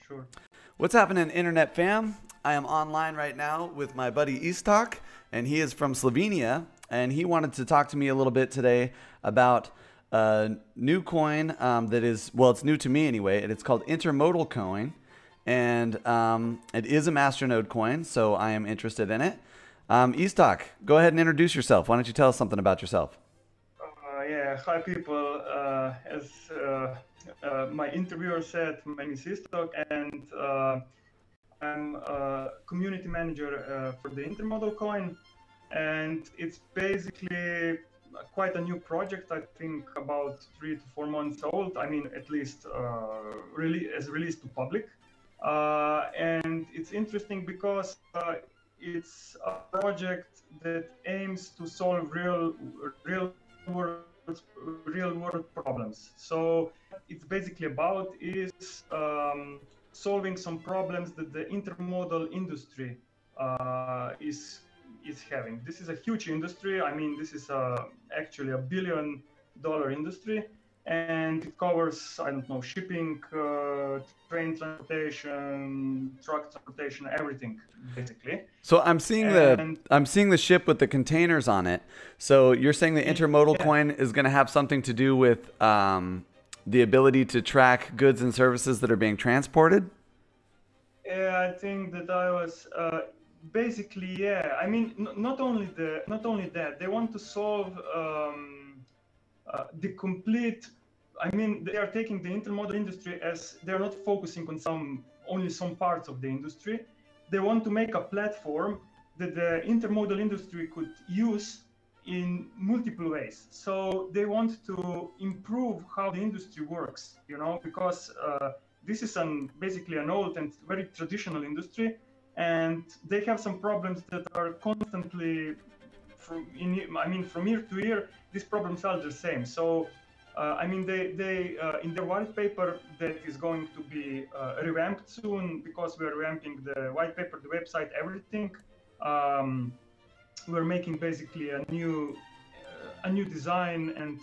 sure. What's happening, Internet fam? I am online right now with my buddy Iztok, and he is from Slovenia, and he wanted to talk to me a little bit today about a new coin that is, well, it's new to me anyway, and it's called Intermodal Coin, and it is a MasterNode coin, so I am interested in it. Iztok, go ahead and introduce yourself. Why don't you tell us something about yourself? Yeah, hi people. As my interviewer said, my name is Iztok, and I'm a community manager for the Intermodal Coin, and it's basically quite a new project. I think about 3 to 4 months old. I mean, at least really as released to public, and it's interesting because it's a project that aims to solve world real world problems. So it's basically about is solving some problems that the intermodal industry is having. This is a huge industry. I mean, this is actually a $1 billion industry, and it covers, I don't know, shipping, train transportation, truck transportation, everything basically. So I'm seeing the ship with the containers on it. So you're saying the intermodal coin is going to have something to do with the ability to track goods and services that are being transported? Yeah, I think that I was basically, yeah. I mean, not only that, they want to solve the complete. I mean, they are taking the intermodal industry as they're not focusing on only some parts of the industry. They want to make a platform that the intermodal industry could use in multiple ways. So they want to improve how the industry works, you know, because this is basically an old and very traditional industry, and they have some problems that are constantly from year to year. These problems are the same. So I mean, they in their white paper that is going to be revamped soon, because we're revamping the white paper, the website, everything. We're making basically a new design and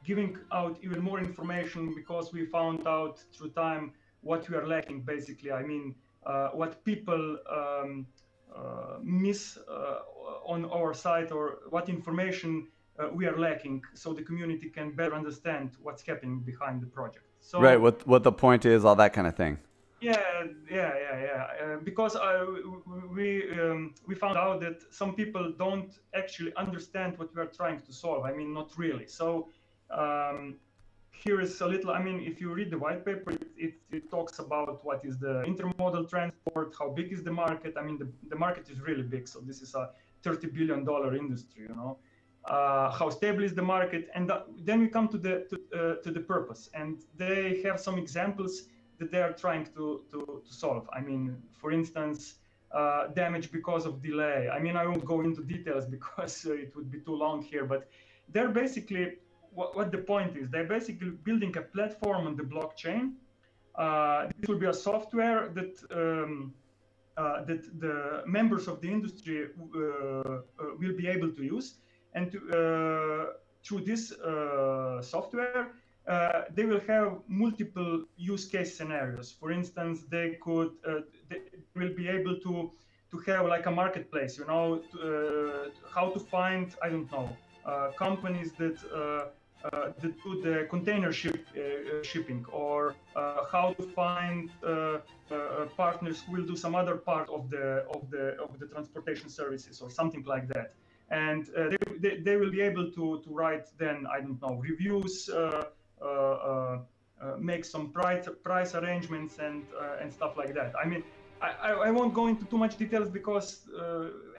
giving out even more information, because we found out through time what we are lacking. Basically, I mean, what people miss on our site, or what information we are lacking, so the community can better understand what's happening behind the project. So, right, what the point is, all that kind of thing. Yeah. Because we found out that some people don't actually understand what we are trying to solve. I mean, not really. So here is a little. I mean, if you read the white paper, it talks about what is the intermodal transport, how big is the market. I mean, the market is really big. So this is a $30 billion industry, you know. How stable is the market, and then we come to the purpose, and they have some examples that they are trying to solve. I mean, for instance, damage because of delay. I mean, I won't go into details because it would be too long here, but they're basically what the point is. They're basically building a platform on the blockchain. This will be a software that that the members of the industry will be able to use. And through this software, they will have multiple use case scenarios. For instance, they will be able to have like a marketplace, you know, how to find, I don't know, companies that do the container shipping, or how to find partners who will do some other part of the transportation services, or something like that. And they will be able to write then, I don't know, reviews, make some price arrangements and stuff like that. I mean, I won't go into too much details, because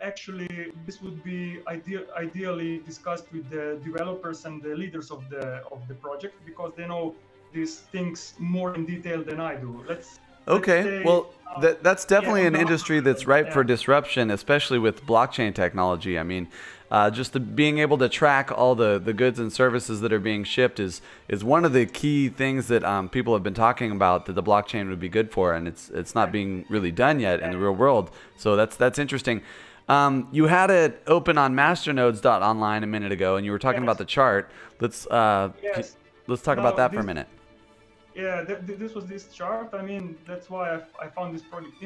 actually this would be ideally discussed with the developers and the leaders of the project, because they know these things more in detail than I do. Okay, well, that's definitely an industry that's ripe for disruption, especially with blockchain technology. I mean, just being able to track all the goods and services that are being shipped is one of the key things that people have been talking about, that the blockchain would be good for, and it's not being really done yet in the real world. So that's interesting. You had it open on masternodes.online a minute ago, and you were talking about the chart. Let's talk about that for a minute. Yeah, this was this chart. I mean, that's why I found this project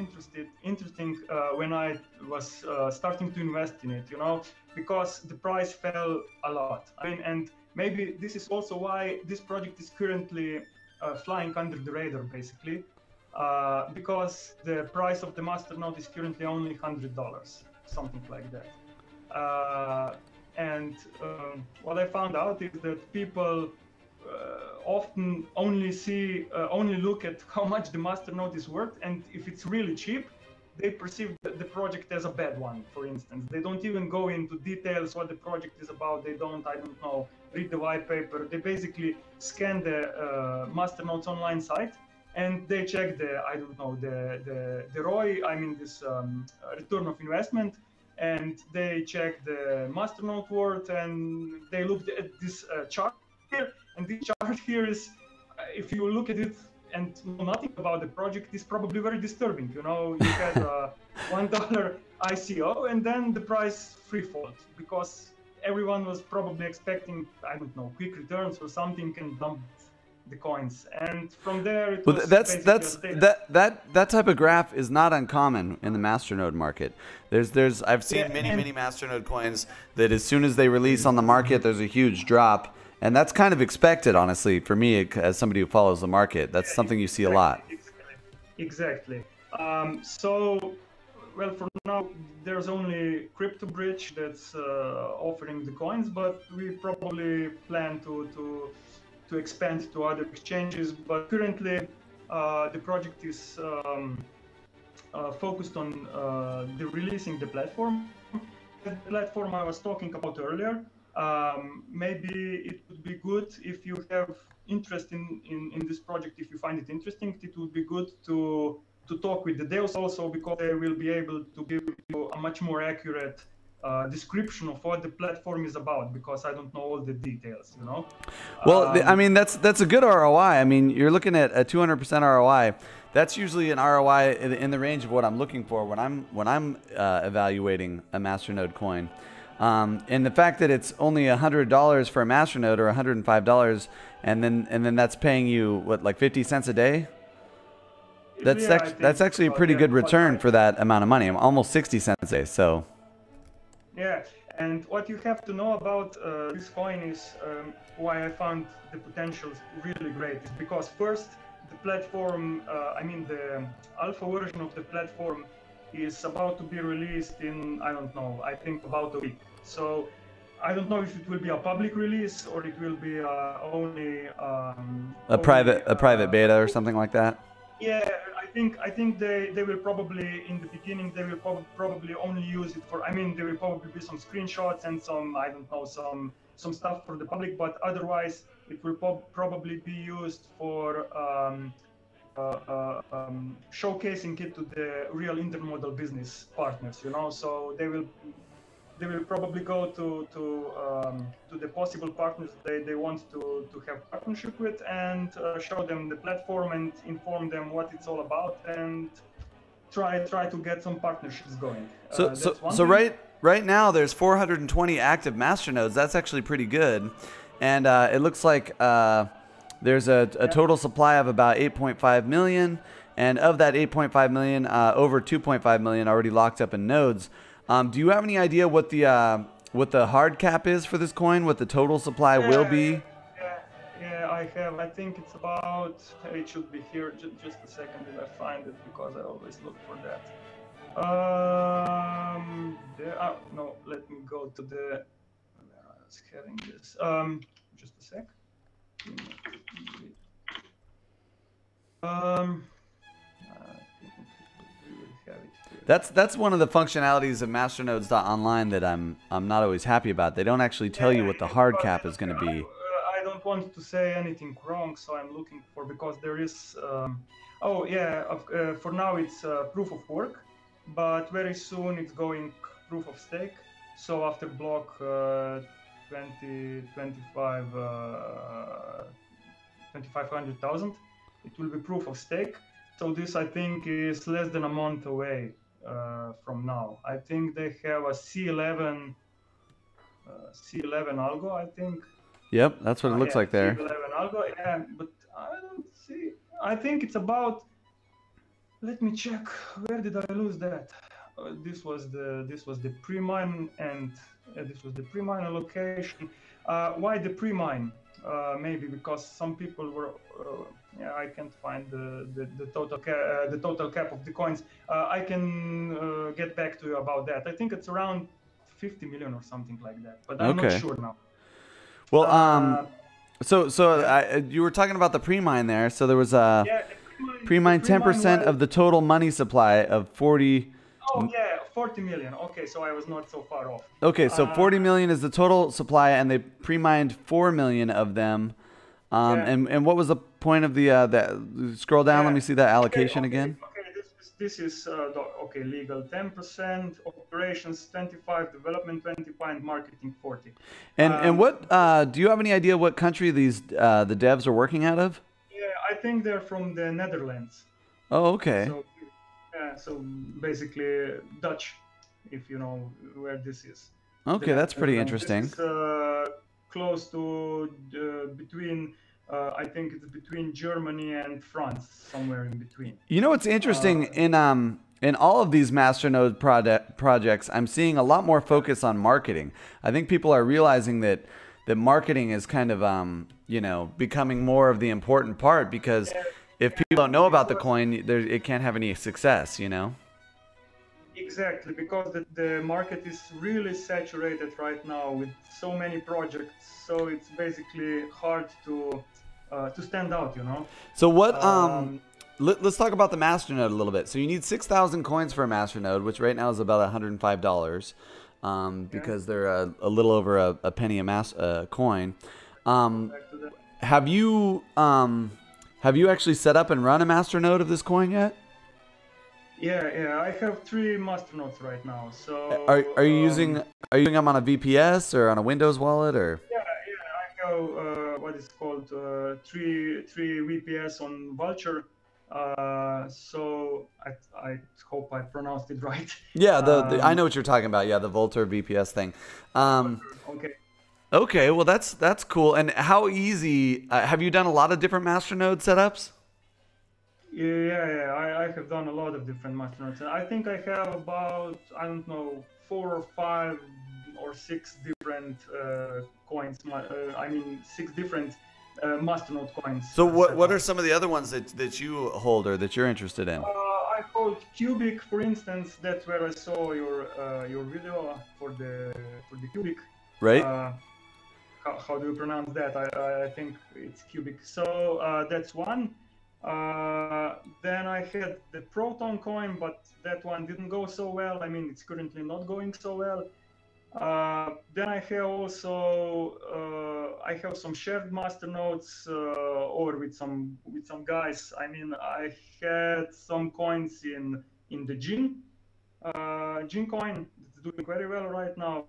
interesting when I was starting to invest in it, you know, because the price fell a lot. I mean, and maybe this is also why this project is currently flying under the radar, basically, because the price of the MasterNode is currently only $100, something like that. And what I found out is that people often only look at how much the MasterNode is worth, and if it's really cheap, they perceive the project as a bad one. For instance, they don't even go into details what the project is about. They don't, I don't know, read the white paper. They basically scan the MasterNode's online site, and they check the, I don't know, the ROI. I mean, this return of investment. And they check the MasterNode worth, and they look at this chart here. And this chart here is, if you look at it and know nothing about the project, is probably very disturbing. You know, you had $1 ICO, and then the price freefalled because everyone was probably expecting, I don't know, quick returns or something, and dumped the coins. And from there, it was that type of graph is not uncommon in the MasterNode market. I've seen many MasterNode coins that as soon as they release on the market, there's a huge drop. And that's kind of expected, honestly, for me as somebody who follows the market. That's something you see a lot. Exactly. So, well, for now, there's only CryptoBridge that's offering the coins, but we probably plan to expand to other exchanges. But currently, the project is focused on the releasing the platform. The platform I was talking about earlier. Maybe it would be good if you have interest in this project. If you find it interesting, it would be good to talk with the devs also, because they will be able to give you a much more accurate description of what the platform is about, because I don't know all the details, you know. Well, I mean, that's a good ROI. I mean, you're looking at a 200% ROI. That's usually an ROI in the range of what I'm looking for when I'm evaluating a MasterNode coin. And the fact that it's only $100 for a MasterNode or $105, and then that's paying you what, like 50 cents a day? That's actually a pretty good return for that amount of money. Almost 60 cents a day. So. Yeah, and what you have to know about this coin is why I found the potential really great is because first, the platform, I mean the alpha version of the platform is about to be released in, I don't know, I think about a week. So I don't know if it will be a public release or it will be only a private beta or something like that. Yeah, I think they will probably in the beginning they will probably only use it for. I mean, there will probably be some screenshots and some, I don't know, some stuff for the public, but otherwise it will probably be used for showcasing it to the real intermodal business partners. You know, so they will probably go to the possible partners they want to have partnership with, and show them the platform and inform them what it's all about, and try to get some partnerships going. So right now there's 420 active MasterNodes. That's actually pretty good, and it looks like there's a total supply of about 8.5 million, and of that 8.5 million, over 2.5 million already locked up in nodes. Do you have any idea what the hard cap is for this coin? What the total supply will be? Yeah, I have. I think it's about. It should be here. Just a second that I find it, because I always look for that. No, let me go to the. I was having this. Just a sec. That's one of the functionalities of MasterNodes.online that I'm not always happy about. They don't actually tell you what the hard cap is going to be. I don't want to say anything wrong, so I'm looking for, because there is. Oh yeah, for now it's proof of work, but very soon it's going proof of stake. So after block 25,000, it will be proof of stake. So this, I think, is less than a month away from now. I think they have a C11 algo, I think. Yep, that's what it looks like there. C11 algo, yeah, but I don't see. I think it's about. Let me check. Where did I lose that? This was the pre-mine and this was the pre-mine allocation. Why the pre-mine? Maybe because some people were. Yeah, I can't find the total cap of the coins. I can get back to you about that. I think it's around 50 million or something like that, but I'm not Okay. sure now. Well, so Yeah. you were talking about the pre-mine there. So there was a Yeah, pre-mine the pre-mine 10% was. of the total money supply of 40. Oh yeah, 40 million. Okay, so I was not so far off. Okay, so Uh, 40 million is the total supply, and they pre-mined 4 million of them. yeah, And what was the point of the that? Scroll down. Let yeah. me see that Okay, allocation okay, again. okay. This is okay. Legal 10%, operations 25, development 25, and marketing 40. And Um, what do you have any idea what country these the devs are working out of? yeah, I think they're from the Netherlands. Oh, okay. So yeah, so basically Dutch, if you know where this is. Okay, The that's pretty Netherlands. This interesting. is close to between. I think it's between Germany and France, somewhere in between. You know what's interesting Uh, in all of these MasterNode projects, I'm seeing a lot more focus on marketing. I think people are realizing that marketing is kind of becoming more of the important part because if people don't know about the because coin, it can't have any success. exactly because the market is really saturated right now with so many projects, so it's basically hard to stand out. So what? Um, Let's talk about the MasterNode a little bit. So you need 6,000 coins for a MasterNode, which right now is about $105, yeah, because they're a little over a penny a coin. go Um, back to that. have you actually set up and run a MasterNode of this coin yet? Yeah, I have 3 masternodes right now. Are you using them on a VPS or on a Windows wallet or? Yeah, I have what is called three VPS on Vulture. So I hope I pronounced it right. Yeah, I Um, know what you're talking about. Yeah, the Vultr VPS thing. Um, okay. okay, well that's cool. And how easy? Have you done a lot of different MasterNode setups? Yeah, I have done a lot of different masternodes. I think I have about, I don't know, 4 or 5 or 6 different coins. I mean, 6 different masternode coins So set what are up. some of the other ones that you hold or that you're interested in? I hold Cubic, for instance. That's where I saw your video for the Cubic. Right? Uh, how do you pronounce that? I think it's Cubic. So that's one. Then I had the Proton coin, but that one didn't go so well. I mean, it's currently not going so well. Then I have also I have some shared master nodes over with some guys. I mean, I had some coins in the Gin coin. It's doing very well right now,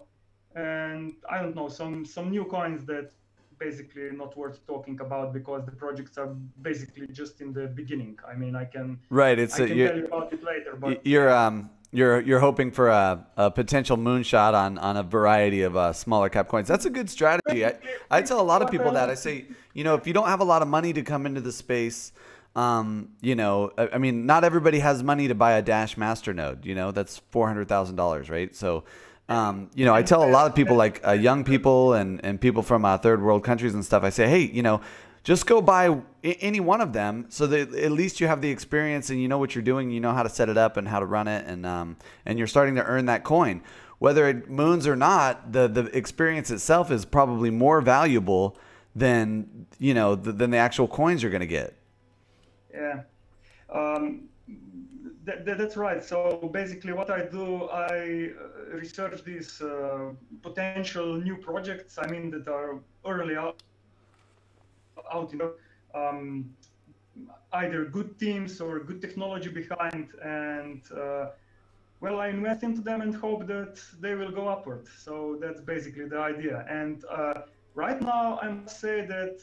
and I don't know some new coins that basically not worth talking about because the projects are basically just in the beginning. I mean, Right. It's I can tell you about it later, but yeah, you're hoping for a potential moonshot on a variety of smaller cap coins. That's a good strategy. I tell a lot of what people I that I like to say, if you don't have a lot of money to come into the space, I mean, not everybody has money to buy a Dash Master node. That's $400,000, right? So, I and tell a lot of people, that's like young people and people from third world countries and stuff. I say, hey, just go buy any one of them so that at least you have the experience and you know what you're doing. You know how to set it up and how to run it, and you're starting to earn that coin. Whether it moons or not, the experience itself is probably more valuable than than the actual coins you're going to get. yeah. Um, that's right. So basically, what I do, I research these potential new projects. I mean, that are early out, um, either good teams or good technology behind, and well, I invest into them and hope that they will go upward. So that's basically the idea. And right now, I must say that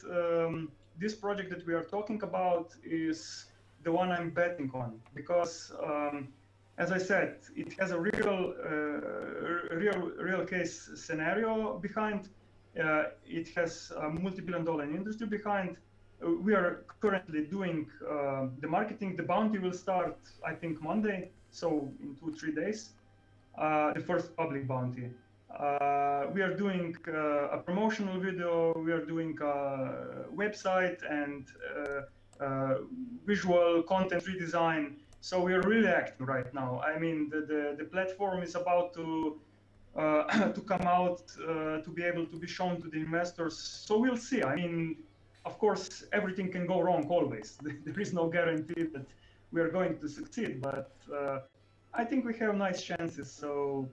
this project that we are talking about is the one I'm betting on because, as I said, it has a real case scenario behind. It has a multi-billion-dollar industry behind. we are currently doing the marketing. The bounty will start, I think, Monday, so in 2-3 days. The first public bounty. We are doing a promotional video. We are doing a website and visual content redesign. So we are really active right now. I mean, the platform is about to to come out to be able to be shown to the investors. So we'll see. I mean, of course, everything can go wrong always. There is no guarantee that we are going to succeed, but I think we have nice chances. So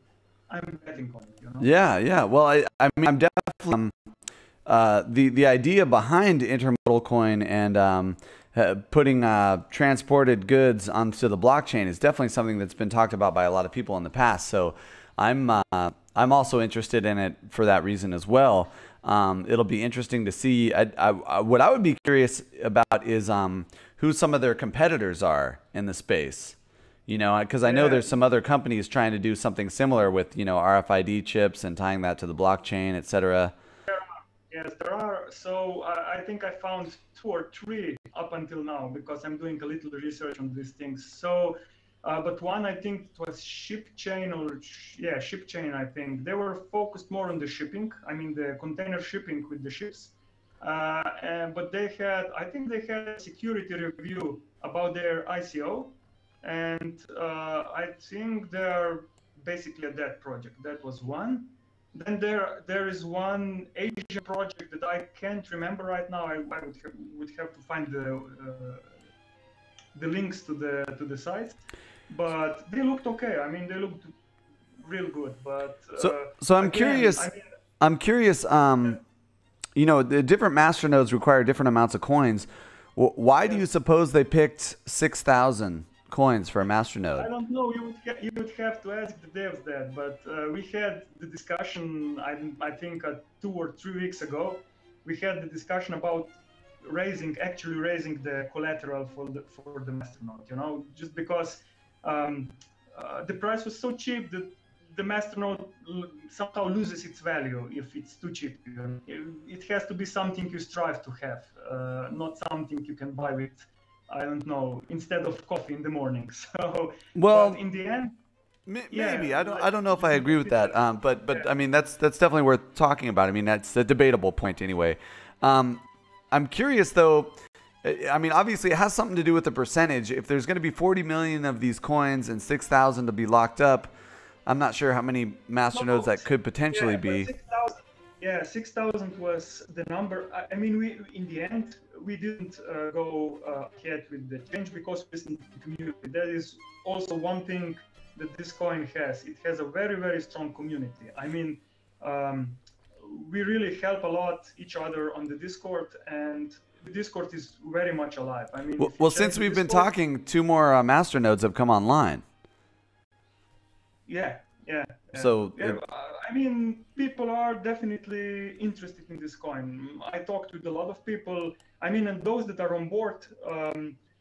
I'm betting on it. You know? Yeah, yeah. Well, I mean, I'm definitely the idea behind Intermodal Coin and putting transported goods onto the blockchain is definitely something that's been talked about by a lot of people in the past. So I'm also interested in it for that reason as well. It'll be interesting to see. What I would be curious about is who some of their competitors are in the space. You know, because I know there's some other companies trying to do something similar with, you know, RFID chips and tying that to the blockchain, etc. Yes, there are. So I think I found 2 or 3 up until now because I'm doing a little research on these things. So, but one I think it was ShipChain ShipChain. I think they were focused more on the shipping. I mean, the container shipping with the ships. But I think they had a security review about their ICO. And I think they're basically a dead project. That was one. Then there is one Asian project that I can't remember right now. I would have to find the links to the sites, but they looked okay. I mean, they looked real good. But so I'm curious. I'm curious. You know, the different masternodes require different amounts of coins. Why do you suppose they picked 6,000? Coins for a masternode? I don't know. You would have to ask the devs that. But we had the discussion. I think 2 or 3 weeks ago, we had the discussion about actually raising the collateral for the masternode. You know, just because the price was so cheap that the masternode somehow loses its value if it's too cheap. It has to be something you strive to have, not something you can buy with, I don't know, instead of coffee in the morning. So, well, in the end, maybe I don't know if I agree with that. But I mean, that's definitely worth talking about. I mean, that's a debatable point anyway. I'm curious though. I mean, obviously, it has something to do with the percentage. If there's going to be 40 million of these coins and 6,000 to be locked up, I'm not sure how many masternodes that could potentially be. 6,000 was the number. I mean, in the end, we didn't go ahead with the change because we listened to the community. That is also one thing that this coin has. It has a very, very strong community. I mean, we really help a lot each other on the Discord, and the Discord is very much alive. I mean, well since we've been talking, 2 more masternodes have come online. Yeah. So I mean, people are definitely interested in this coin. I talked with a lot of people. I mean, and those that are on board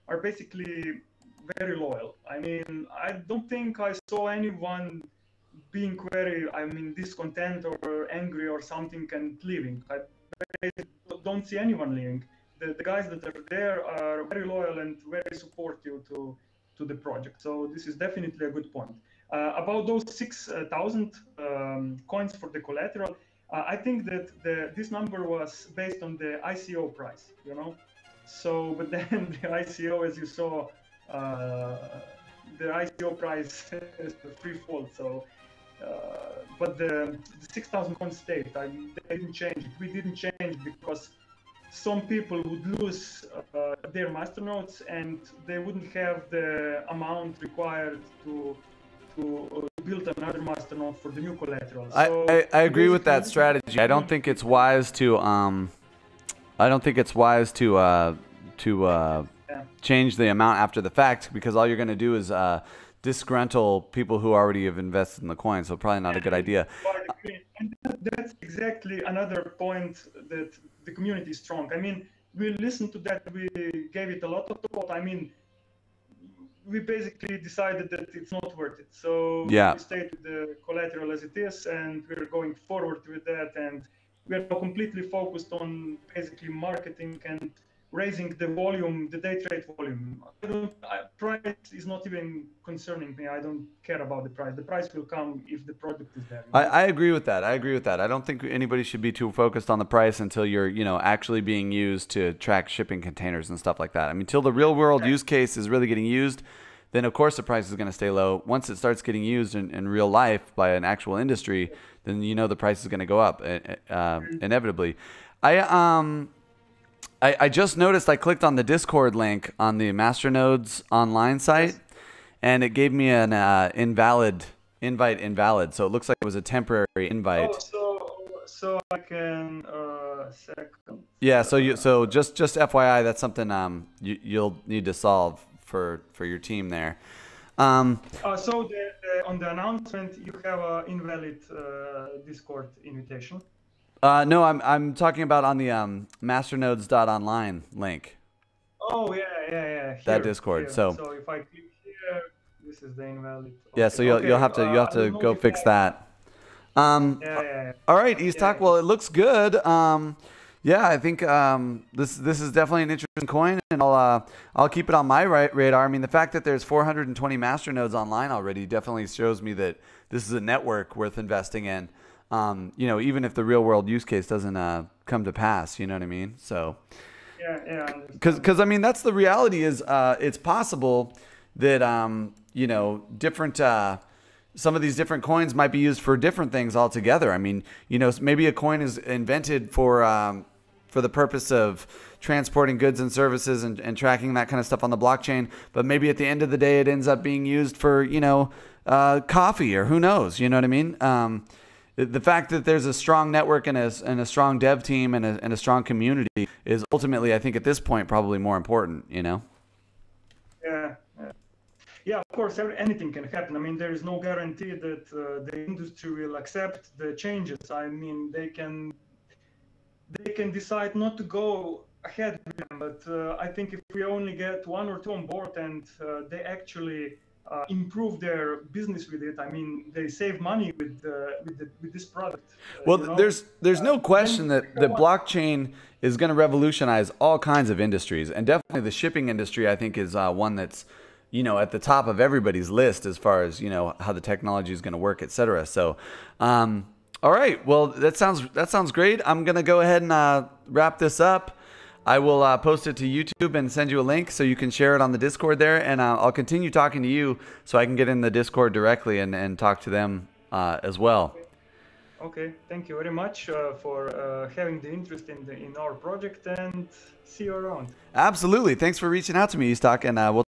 are basically very loyal. I mean, I don't think I saw anyone being very, discontent or angry or something and leaving. I don't see anyone leaving. The guys that are there are very loyal and very supportive to the project. So this is definitely a good point. About those 6,000 coins for the collateral, I think that this number was based on the ICO price, you know. So, but then the ICO, as you saw, the ICO price is threefold. So, but the 6,000 coins stayed. They didn't change it. We didn't change because some people would lose their masternodes and they wouldn't have the amount required to build another masternode for the new collateral. So I agree with that strategy. I don't think it's wise to change the amount after the fact, because all you're going to do is disgruntle people who already have invested in the coin. So probably not a good idea. And that's exactly another point, that the community is strong. I mean, we listened to that. We gave it a lot of thought. I mean, we basically decided that it's not worth it. So we stayed with the collateral as it is, and we're going forward with that. And we're completely focused on basically marketing and raising the volume, the day trade volume. Price is not even concerning me. I don't care about the price. The price will come if the product is there. I agree with that. I agree with that. I don't think anybody should be too focused on the price until you're, actually being used to track shipping containers and stuff like that. I mean, till the real world use case is really getting used, then of course the price is going to stay low. Once it starts getting used in real life by an actual industry, then the price is going to go up inevitably. I just noticed I clicked on the Discord link on the MasterNode's online site, and it gave me an invite invalid. So it looks like it was a temporary invite. Oh, so I can second. Yeah. So just FYI, that's something you'll need to solve for your team there. So on the announcement, you have an invalid Discord invitation. No, I'm talking about on the masternodes.online link. Oh yeah. Here, that Discord. Here. So if I click here, this is the invalid. Okay. Yeah, so you'll have to go fix that. All right, Iztok. Well, it looks good. Yeah, I think this is definitely an interesting coin, and I'll keep it on my radar. I mean, the fact that there's 420 masternodes online already definitely shows me that this is a network worth investing in. Even if the real world use case doesn't come to pass, you know what I mean? So, yeah. Because I mean, that's the reality is it's possible that different some of these different coins might be used for different things altogether. I mean, maybe a coin is invented for the purpose of transporting goods and services and tracking that kind of stuff on the blockchain, but maybe at the end of the day it ends up being used for coffee, or who knows? You know what I mean? The fact that there's a strong network and a strong dev team and a strong community is ultimately, I think, at this point, probably more important. Yeah. Of course, anything can happen. I mean, there is no guarantee that the industry will accept the changes. I mean, they can decide not to go ahead with them. But I think if we only get one or two on board and they actually improve their business with it, I mean, they save money with this product. Well, there's no question that the blockchain is going to revolutionize all kinds of industries, and definitely the shipping industry, I think, is one that's at the top of everybody's list as far as how the technology is going to work, etc. So, all right, well, that sounds great. I'm going to go ahead and wrap this up. I will post it to YouTube and send you a link so you can share it on the Discord there. And I'll continue talking to you so I can get in the Discord directly and talk to them as well. Okay. Thank you very much for having the interest in our project, and see you around. Absolutely. Thanks for reaching out to me, Iztok, and we'll